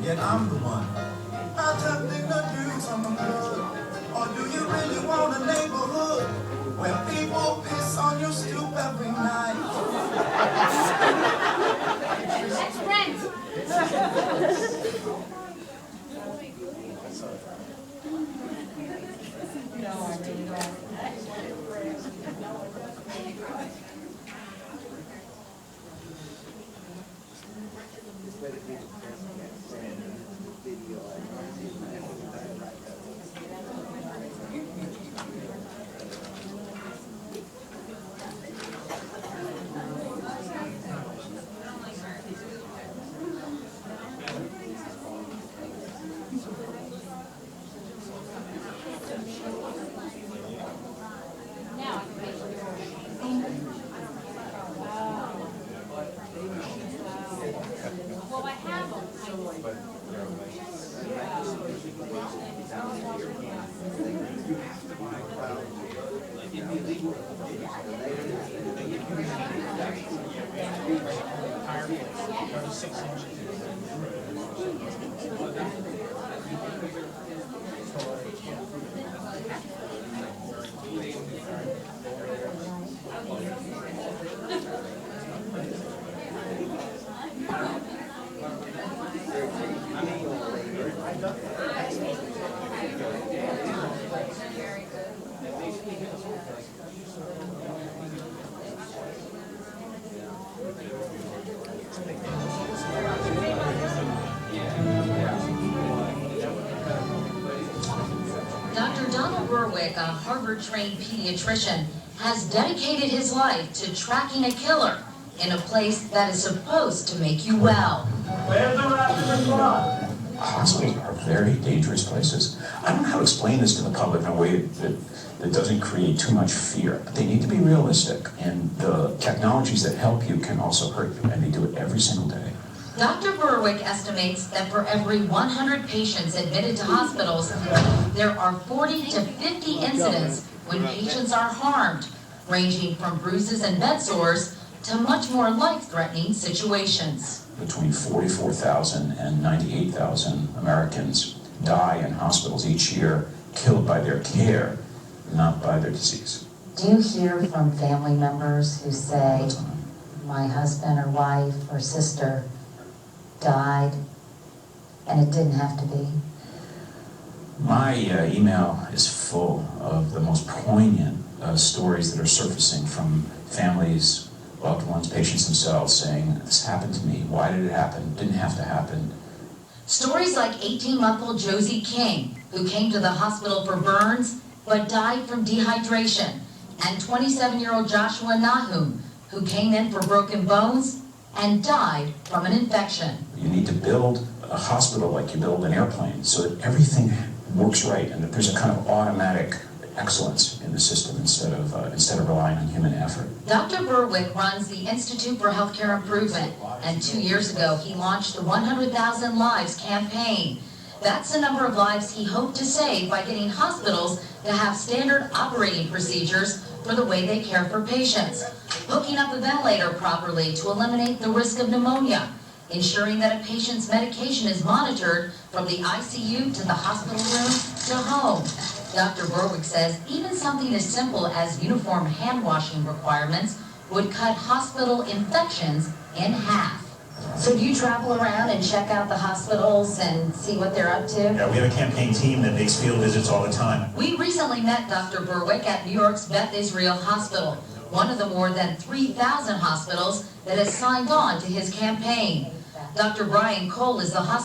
Yet I'm the one. How tempting to do something good. Or do you really want a neighborhood where people piss on your stoop every night? That's Brent. Well, I have them. Dr. Donald Berwick, a Harvard-trained pediatrician, has dedicated his life to tracking a killer in a place that is supposed to make you well. Where's the rapid response? Hospitals are very dangerous places. I don't know how to explain this to the public in a way that doesn't create too much fear. But they need to be realistic, and the technologies that help you can also hurt you, and they do it every single day. Dr. Berwick estimates that for every 100 patients admitted to hospitals, there are 40 to 50 incidents when patients are harmed, ranging from bruises and bed sores to much more life-threatening situations. Between 44,000 and 98,000 Americans die in hospitals each year, killed by their care, not by their disease. Do you hear from family members who say, my husband or wife or sister died and it didn't have to be? My email is full of the most poignant stories that are surfacing from families loved ones, patients themselves saying, this happened to me, why did it happen, didn't have to happen. Stories like 18-month-old Josie King, who came to the hospital for burns but died from dehydration, and 27-year-old Joshua Nahum, who came in for broken bones and died from an infection. You need to build a hospital like you build an airplane so that everything works right and that there's a kind of automatic excellence in the system instead of relying on human effort. Dr. Berwick runs the Institute for Healthcare Improvement, and 2 years ago he launched the 100,000 Lives campaign. That's the number of lives he hoped to save by getting hospitals to have standard operating procedures for the way they care for patients, hooking up a ventilator properly to eliminate the risk of pneumonia, ensuring that a patient's medication is monitored from the ICU to the hospital room to home. Dr. Berwick says even something as simple as uniform hand washing requirements would cut hospital infections in half. So do you travel around and check out the hospitals and see what they're up to? Yeah, we have a campaign team that makes field visits all the time. We recently met Dr. Berwick at New York's Beth Israel Hospital, one of the more than 3,000 hospitals that has signed on to his campaign. Dr. Brian Cole is the hospital